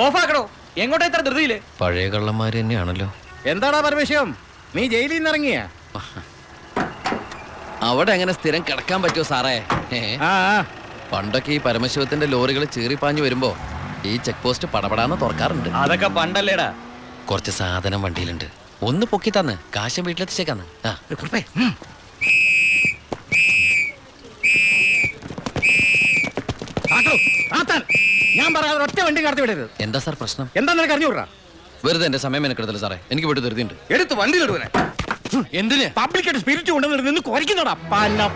ഓഫാക്കണോ? എങ്ങോട്ടാ ഇത്ര ധൃതിയില്? പഴയ കള്ളന്മാര് തന്നെയാണല്ലോ. എന്താടാ പരമേശ്വരം, നീ ജയിലിൽ നിന്ന് ഇറങ്ങിയ? അവിടെ എങ്ങനെ സ്ഥിരം കിടക്കാൻ പറ്റുമോ സാറേ? പണ്ടൊക്കെ ഈ പരമശിവത്തിന്റെ ലോറികൾ ചീറിപ്പാഞ്ഞു വരുമ്പോ ഈ ചെക്ക് പോസ്റ്റ് പടപടാന്ന് തുറക്കാറുണ്ട്. അതൊക്കെ പണ്ടല്ലേടാ. കുറച്ച് സാധനം വണ്ടിയിലുണ്ട്, ഒന്ന് പൊക്കി തന്ന് കാശം വീട്ടിലെത്തിച്ചേക്കാന്ന്. ഞാൻ പറയാതെ ഒറ്റ വണ്ടി കടത്തി വിടരുത്. എന്താ സാർ പ്രശ്നം? എന്താ നിനക്ക് അറിഞ്ഞൂടാ? വെറുതെ എന്റെ സമയം മെനക്കെടുത്തല്ലോ സാറേ, എനിക്ക് വീട്ടിൽ ധൃതിയുണ്ട്. എടുത്ത് വണ്ടിയിലിടുവനെ. എന്തിന്? പബ്ലിക്കായിട്ട് സ്പിരിറ്റ് കൊണ്ടുവന്നിട്ട് നിന്ന് കുറയ്ക്കുന്നോടാ പന്നം.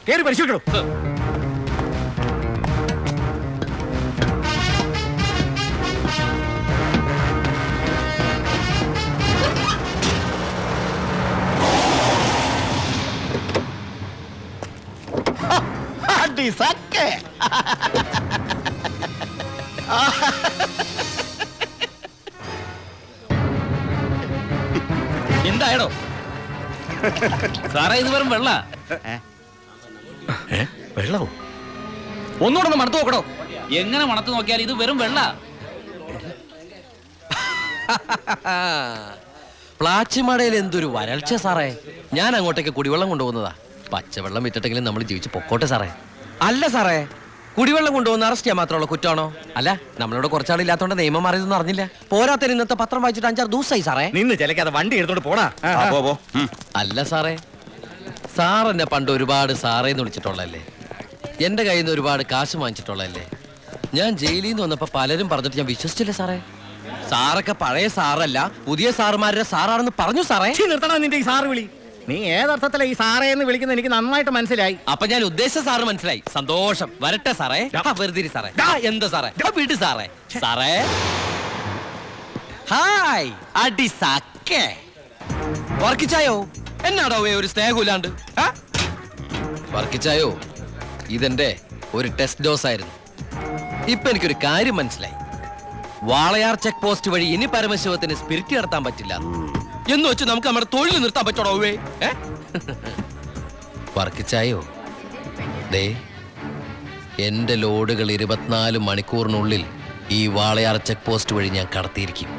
കേറി പരിശോധിക്കണോ? എന്തായടോ സാറേ? ഇത് വെറും വെള്ള. വെള്ളമോ? ഒന്നുകൂടെ ഒന്ന് മണത്ത് നോക്കണോ? എങ്ങനെ മണത്ത് നോക്കിയാൽ ഇത് വെറും വെള്ള. പ്ലാച്ചിമടയിൽ എന്തൊരു വരൾച്ച സാറേ. ഞാൻ അങ്ങോട്ടേക്ക് കുടിവെള്ളം കൊണ്ടുപോകുന്നതാ. പച്ചവെള്ളം വിറ്റിട്ടെങ്കിലും നമ്മൾ ജീവിച്ച് പൊക്കോട്ടെ സാറേ. അല്ല സാറേ, കുടിവെള്ളം കൊണ്ടുപോകുന്ന അറസ്റ്റ് ചെയ്യാൻ മാത്രമുള്ള കുറ്റമാണോ? അല്ല, നമ്മളിവിടെ കുറച്ചാളില്ലാത്തോണ്ട് നിയമം മാറിയതൊന്നും അറിഞ്ഞില്ല. പോരാത്തതിന് ഇന്നത്തെ പത്രം വായിച്ചിട്ട് 5-6 ദിവസമായി സാറേ. നിന്ന് ചിലക്കാതെ വണ്ടി എടുത്തോണ്ട് പോടാ. അല്ല സാറേ, സാർ എന്നെ പണ്ട് ഒരുപാട് സാറേന്ന് വിളിച്ചിട്ടുള്ളല്ലേ, എന്റെ കയ്യിൽ നിന്ന് ഒരുപാട് കാശ് വാങ്ങിച്ചിട്ടുള്ളല്ലേ. ഞാൻ ജയിലിൽ നിന്ന് വന്നപ്പോ പലരും പറഞ്ഞിട്ട് ഞാൻ വിശ്വസിച്ചില്ല സാറേ. സാറൊക്കെ പഴയ സാറല്ല, പുതിയ സാറുമാരുടെ സാറാണെന്ന് പറഞ്ഞു സാറേ. നിർത്തണം നിന്റെ ഈ സാറ് വിളി. നീ ഏതർത്ഥത്തിലാ ഈ സാറേ എന്ന് വിളിക്കുന്നത് എനിക്ക് നന്നായിട്ട് മനസ്സിലായി. അപ്പൊ ഞാൻ ഉദ്ദേശിച്ച സാറ് മനസ്സിലായി. സന്തോഷം. വരട്ടെ സാറേ. വെറുതെ സാറേ. എന്താ സാറേ? വീട് സാറേ. സാറേ ഹായ്. അടി സാക്കേ വർക്കിച്ചായോ? എന്നാടോ ഒരു സ്നേഹമില്ലാണ്ട്? വർക്കിച്ചായോ, ഇതെന്റെ ഒരു ടെസ്റ്റ് ഡോസ് ആയിരുന്നു. ഇപ്പൊ എനിക്കൊരു കാര്യം മനസ്സിലായി. വാളയാർ ചെക്ക് പോസ്റ്റ് വഴി ഇനി പരമശിവത്തിന് സ്പിരിറ്റ് നടത്താൻ പറ്റില്ല എന്ന് വെച്ച് നമുക്ക് നമ്മുടെ തൊഴിൽ നിർത്താൻ പറ്റണോ? വർക്കിച്ചായോ, ദേ എന്റെ ലോഡുകൾ 24 മണിക്കൂറിനുള്ളിൽ ഈ വാളയാർ ചെക്ക് പോസ്റ്റ് വഴി ഞാൻ കടത്തിയിരിക്കും.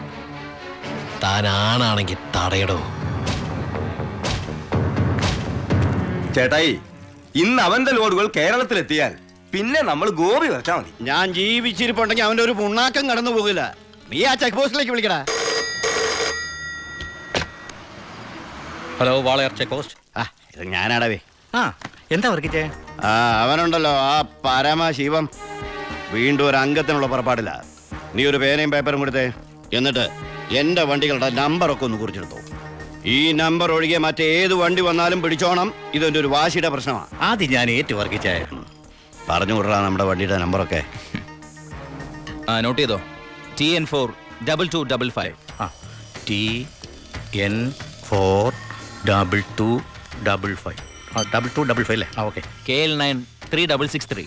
താൻ ആണാണെങ്കിൽ തടയടോ. ചേട്ടായി, ഇന്ന് അവന്റെ ലോഡുകൾ കേരളത്തിലെത്തിയാൽ പിന്നെ നമ്മൾ ഗോപി വരച്ചാ മതി. ഞാൻ ജീവിച്ചിരിപ്പുണ്ടെങ്കിൽ അവന്റെ ഒരു പുണ്ണാക്കം കടന്നു പോകില്ല. നീ ആ ചെക്ക് പോസ്റ്റിലേക്ക് വിളിക്കടാ. Hello, Walayar check post. ഇത് ഞാനാടവേ. എന്താ വർക്കിച്ചേ? അവനുണ്ടല്ലോ ആ പരമശിവം, വീണ്ടും ഒരു അംഗത്തിനുള്ള പുറപ്പാടില്ല. നീ ഒരു പേനയും പേപ്പറും കൊടുത്തേ. എന്നിട്ട് എന്റെ വണ്ടികളുടെ നമ്പറൊക്കെ ഒന്ന് കുറിച്ചെടുത്തു. ഈ നമ്പർ ഒഴികെ മറ്റേത് വണ്ടി വന്നാലും പിടിച്ചോണം. ഇതെന്റെ ഒരു വാശിയുടെ പ്രശ്നമാണ്. ആദ്യം ഞാൻ ഏറ്റു വർക്കിച്ചേ. പറഞ്ഞു കൊടുറാ നമ്മുടെ വണ്ടിയുടെ നമ്പറൊക്കെ. നോട്ട് ചെയ്തോ. TN4 2255. TN4 2255. 2255 അല്ലേ? ഓക്കെ. KL9 3663.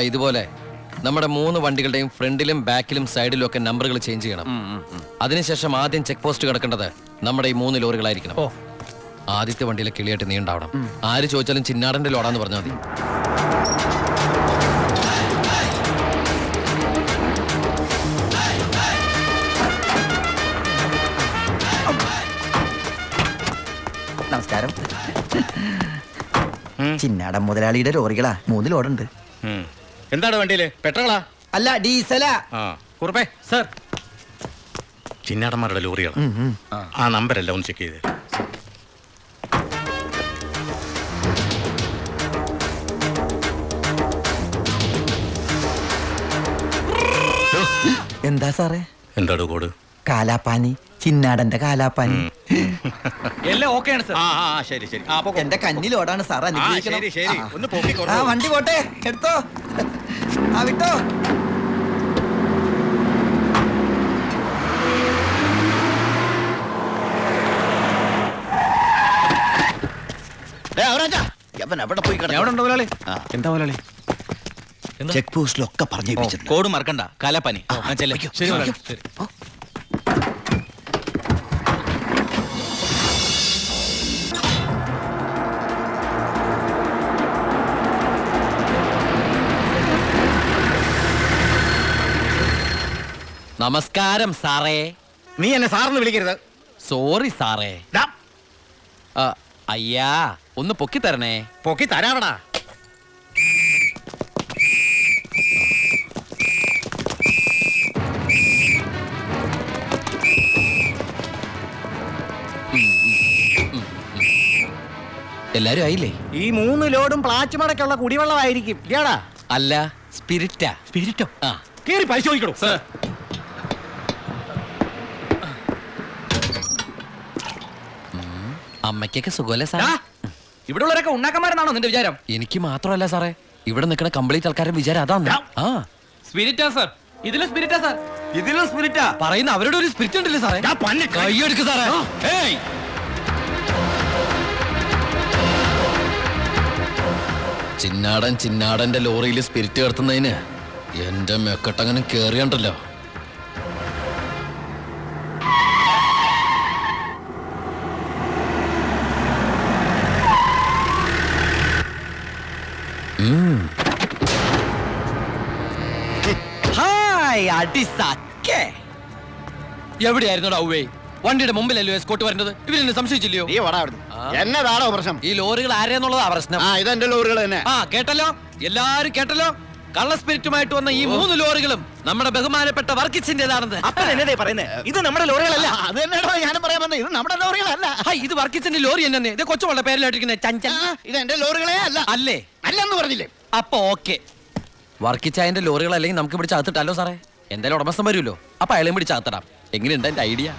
ഇതുപോലെ നമ്മുടെ 3 വണ്ടികളുടെയും ഫ്രണ്ടിലും ബാക്കിലും സൈഡിലും ഒക്കെ നമ്പറുകൾ ചേഞ്ച് ചെയ്യണം. അതിനുശേഷം ആദ്യം ചെക്ക് പോസ്റ്റ് കിടക്കേണ്ടത് നമ്മുടെ ഈ 3 ലോറികളായിരിക്കണം. ആദ്യത്തെ വണ്ടിയിലെ കിളിയായിട്ട് നീ ഉണ്ടാവണം. ആര് ചോദിച്ചാലും ചിന്നാടന്റെ ലോഡാന്ന് പറഞ്ഞാൽ മതി. നമസ്കാരം. ചിന്നാടൻ മുതലാളിയുടെ ലോറികളാ, 3 ലോഡുണ്ട്. എന്താണ് വണ്ടിയില്? പെട്രോളാ? അല്ല, ഡീസലാ. കുറുപ്പേ സർ, ചിന്നാടന്മാരുടെ ലോറികൾ. ആ നമ്പരല്ല ഒന്ന് ചെക്ക് ചെയ്ത്. എന്താ സാറേ? എന്താടോ കോഡ്? കാലാപ്പാനി, ചിന്നാടന്റെ കാലാപ്പാനി. എല്ലാം ഓക്കെയാണ് സർ. ശരി ശരി. എന്റെ കന്നി ലോഡാണ് സാർ, അനുഗ്രഹിക്കണം. ഒന്ന് പൊക്കിക്കോളൂ. വണ്ടി പോട്ടെ, എടുത്തോ. വിട്ടോ. എവിടെ പോയി? എവിടെ ഉണ്ടോ മുതലാളി? എന്താ മുതലാളി? ചെക്ക് പോസ്റ്റിലൊക്കെ പറഞ്ഞു. കോഡ് മറക്കണ്ട. കാലാപ്പാനി. ശരി മുതലാളി. ശരി. നമസ്കാരം സാറേ. നീ എന്നെ സാറെന്ന് വിളിക്കരുത്. സോറി സാറേ. ഡാ, ആ, അയ്യാ ഒന്ന് പൊക്കി തരണേ. പൊക്കി തരാവടാ. എല്ലാരും ആയില്ലേ? ഈ 3 ലോഡും പ്ലാച്ചുമടക്കുള്ള കുടിവെള്ളമായിരിക്കും ഇയാടാ. അല്ല, സ്പിരിറ്റാ. സ്പിരിറ്റോ? ആ, കേറി പരിശോധിക്കണോ? അമ്മയ്ക്കൊക്കെ സുഖമല്ലേ സാർ? ഇവിടെ ഉള്ളവരൊക്കെ ഉണ്ടാക്കന്മാരെന്നാണോ നിന്റെ വിചാരം? എനിക്ക് മാത്രമല്ല സാറേ, ഇവിടെ നിൽക്കുന്ന കംപ്ലീറ്റ് ആൾക്കാരുടെ വിചാരം അതാണ്. ആ, സ്പിരിറ്റാ സാർ, ഇതിലെ സ്പിരിറ്റാ സാർ. ഇതിലും സ്പിരിറ്റാ. പറയുന്ന അവരുടെ ഒരു സ്പിരിറ്റ് ഉണ്ടല്ലേ സാറേ? കൈയെടുക്ക് സാറേ. ഏയ്, ചിന്നാടന്റെ ലോറിയിൽ സ്പിരിറ്റ് കടത്തുന്നതിന് എന്റെ മെക്കട്ടങ്ങനെ കേറിയണ്ടല്ലോ. ഹായ് അടിസാക്കേ. എവിടെയായിരുന്നു ഔവേ? വണ്ടിയുടെ മുമ്പിലല്ലോ എസ്കോട്ട് വരേണ്ടത്. ഇവരെന്നെ സംശയിച്ചില്ലയോ? നീ വടാ അവിടുന്ന്. എന്നതാണോ പ്രശ്നം? ഈ ലോറികൾ ആരെന്നുള്ളതാ പ്രശ്നം. ആ, ഇതെന്റെ ലോറികൾ തന്നെ. ആ, കേട്ടല്ലോ, എല്ലാരും കേട്ടല്ലോ. കള്ള സ്പിരിറ്റുമായിട്ട് വന്ന ഈ 3 ലോറികളും നമ്മുടെ ബഹുമാനപ്പെട്ട വർക്കിച്ചിന്റേതാണെന്ന്. അപ്പൻ എന്നതേ പറയുന്നേ? ഇത് നമ്മുടെ ലോറികളല്ല. അത് തന്നെയാണോ ഞാനും പറയാൻ വന്നത്. ഇത് നമ്മുടെ ലോറികളല്ല. ഹായ്, ഇത് വർക്കിച്ചിന്റെ ലോറി എന്നെ. ഇത് കൊച്ചുവളുടെ പേരിലായിട്ടിരിക്കുന്നത് ചഞ്ചൽ. ഇത് എന്റെ ലോറികളെ അല്ല. അല്ലേ? അല്ലെന്ന് പറഞ്ഞില്ലേ? അപ്പൊ ഓക്കെ. വർക്കിച്ചായന്റെ ലോറികൾ അല്ലെങ്കിൽ നമുക്ക് പിടിച്ച് അകത്തിട്ടല്ലോ സാറേ. എന്തായാലും ഉടമസ്ഥൻ വരുമല്ലോ, അപ്പൊ അയാളെയും പിടിച്ച് അകത്തിടാം. എങ്ങനെയുണ്ട് എന്റെ ഐഡിയ?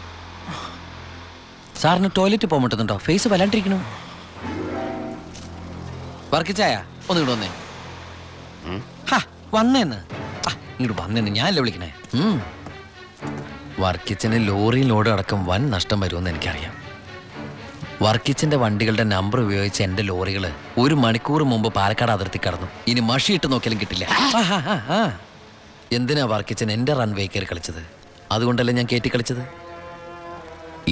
സാറിന് ടോയ്ലറ്റ് പോകാൻ പറ്റുന്നുണ്ടോ? ഫേസ് വല്ലാണ്ടിരിക്കണു. വർക്കിച്ചായ ഒന്ന് ഇങ്ങോട്ട് വന്നേ. വന്നേന്ന്. ഇങ്ങോട്ട് വന്നേന്ന് ഞാനല്ലേ വിളിക്കണേ. വർക്കിച്ചന് ലോറിയും ലോഡ് അടക്കം വൻ നഷ്ടം വരുമെന്ന് എനിക്കറിയാം. വർക്കിച്ചിന്റെ വണ്ടികളുടെ നമ്പർ ഉപയോഗിച്ച് എന്റെ ലോറികള് 1 മണിക്കൂർ മുമ്പ് പാലക്കാട് അതിർത്തി കടന്നു. ഇനി മഷിയിട്ട് നോക്കിയാലും കിട്ടില്ല. എന്തിനാ വർക്കിച്ചൻ എന്റെ റൺവേ കയറി കളിച്ചത്? അതുകൊണ്ടല്ലേ ഞാൻ കയറ്റി കളിച്ചത്.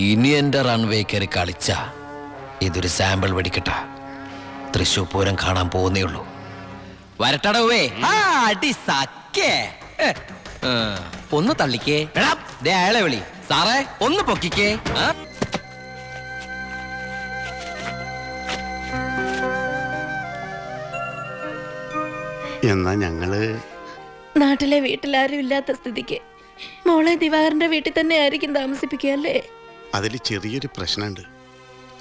ഇനി എന്റെ റൺവേ കയറി കളിച്ച ഇതൊരു സാമ്പിൾ വെടിക്കട്ട. തൃശൂർ പൂരം കാണാൻ പോകുന്നേ ഉള്ളൂ. വരട്ടടവേ. ഒന്ന് തള്ളിക്കേ. അയാളെ വിളി. സാറേ ഒന്ന് പൊക്കിക്കേ. എന്നാ ഞങ്ങള് നാട്ടിലെ വീട്ടിലാരും ഇല്ലാത്ത സ്ഥിതിക്ക് മോളെ ദിവാകരന്റെ വീട്ടിൽ തന്നെ ആയിരിക്കും താമസിപ്പിക്കുക അല്ലേ? അതിൽ ചെറിയൊരു പ്രശ്നമുണ്ട്.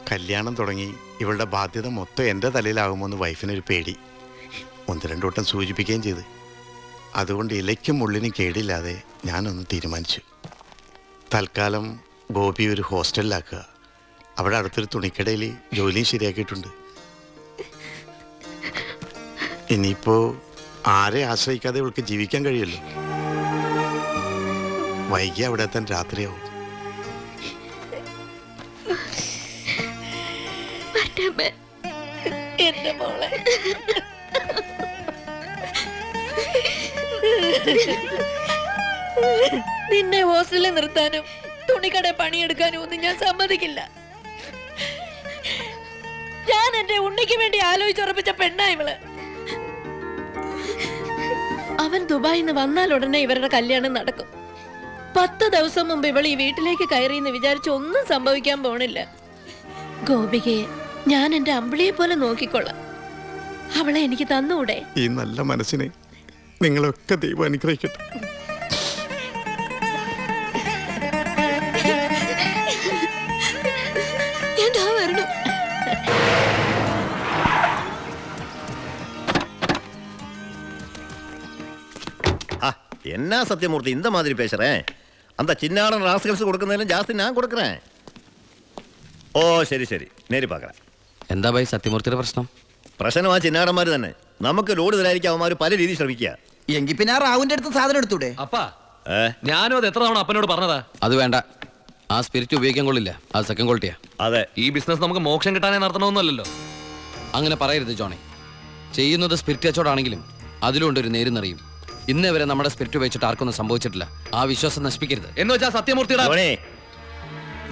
കല്യാണം തുടങ്ങി ഇവളുടെ ബാധ്യത മൊത്തം എൻ്റെ തലയിലാകുമോന്ന് വൈഫിനൊരു പേടി. 1-2 വട്ടം സൂചിപ്പിക്കുകയും ചെയ്ത്. അതുകൊണ്ട് ഇലയ്ക്കും മുള്ളിനും കേടില്ലാതെ ഞാനൊന്ന് തീരുമാനിച്ചു. തൽക്കാലം ഗോപി ഒരു ഹോസ്റ്റലിലാക്കുക. അവിടെ അടുത്തൊരു തുണിക്കടയിൽ ജോലിയും ശരിയാക്കിയിട്ടുണ്ട്. ഇനിയിപ്പോൾ ആരെ ആശ്രയിക്കാതെ ഇവൾക്ക് ജീവിക്കാൻ കഴിയുമല്ലോ. വൈകി അവിടെ എത്താൻ രാത്രിയാവും. എന്റെ മോളെ നിന്നെ ഹോസ്റ്റലിൽ നിർത്താനും തുണിക്കട പണിയെടുക്കാനും ഒന്നും ഞാൻ സമ്മതിക്കില്ല. ഞാൻ എന്റെ ഉണ്ണിക്ക് വേണ്ടി ആലോചിച്ചുറപ്പിച്ച പെണ്ണാ ഇവള്. അവൻ ദുബായിൽ നിന്ന് വന്നാൽ ഉടനെ ഇവരുടെ കല്യാണം നടക്കും. 10 ദിവസം മുമ്പ് ഇവൾ ഈ വീട്ടിലേക്ക് കയറിയെന്ന് വിചാരിച്ച് ഒന്നും സംഭവിക്കാൻ പോണില്ല. ഗോപികയെ ഞാൻ എന്റെ അമ്പിളിയെ പോലെ നോക്കിക്കൊള്ളാം. അവളെ എനിക്ക് തന്നൂടെ? ഈ നല്ല മനസ്സിനെ നിങ്ങളൊക്കെ ദൈവം അനുഗ്രഹിക്കട്ടെ. വരണം. என்ன சத்தியமூர்த்தி இந்த மாதிரி பேசுறேன்? அந்த சின்னாடன் ராஸ்கல்ஸ் கொடுക്കുന്നതിലും ജാസ്തി ഞാൻ കൊടുക്കறேன். ഓ ശരി ശരി, നേരി பார்க்கறேன். എന്താ ബൈ സത്യമൂർത്തിയുടെ പ്രശ്നം? പ്രശ്നം ആ ചിന്നാടന്മാർ തന്നെ. നമുക്ക് ലോഡ് തരായിരിക്കും അവന്മാർ പല രീതിയിൽ ശ്രമിക്കുക. എങ്കിൽ പിന്നെ ആ റാവുന്റെ അടുത്ത് സാധനം എടുത്തൂടെ? അപ്പാ ഞാനും അത് എത്ര തവണ അപ്പനോട് പറഞ്ഞതാ. അത് വേണ്ട. ആ സ്പിരിറ്റ് ഉപയോഗിക്കാൻ കൊള്ളില്ല. അത് സെക്കൻഡ് ക്വാളിറ്റിയാ. അതെ, ഈ ബിസിനസ് നമുക്ക് മോക്ഷം കിട്ടാനേ നടത്തണമെന്നല്ലോ. അങ്ങനെ പറയരുത് ജോണി. ചെയ്യുന്നത് സ്പിരിറ്റ് കച്ചവടമാണെങ്കിലും അതിലുണ്ട് ഒരു നേരുന്നറിയും. ഇന്നേ വരെ നമ്മുടെ സ്പിരിറ്റ് ഉപയോഗിച്ചിട്ട് ആർക്കൊന്നും സംഭവിച്ചിട്ടില്ല. ആ വിശ്വാസം നശിപ്പിക്കരുത്. എന്ന് വെച്ചാൽ സത്യമൂർത്തിയുടെ ധോണി,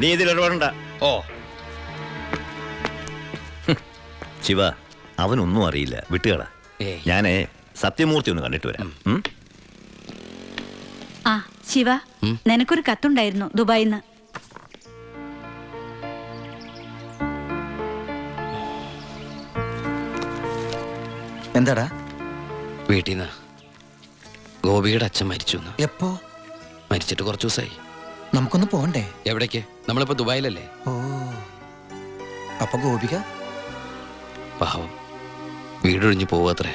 നീ ഇതിൽ ഇടപെടണ്ട. ഓ ശിവ, അവനൊന്നും അറിയില്ല, വിട്ടുകള. ഞാനേ സത്യമൂർത്തി ഒന്ന് കണ്ടിട്ട് വരാം. ആ ശിവ, നിനക്കൊരു കത്തുണ്ടായിരുന്നു ദുബായിന്ന്. എന്താടാ? വീട്ടിൽ നിന്ന് ഗോപിയുടെ അച്ഛൻ മരിച്ചു. എപ്പോ? മരിച്ചിട്ട് കുറച്ചു ദിവസമായി. നമുക്കൊന്ന് പോണ്ടേ? എവിടേക്ക്? നമ്മളിപ്പോ ദുബായിലല്ലേ. ഓ, അപ്പൊ ഗോപിക പാവം വീടൊഴിഞ്ഞു പോവാത്രേ.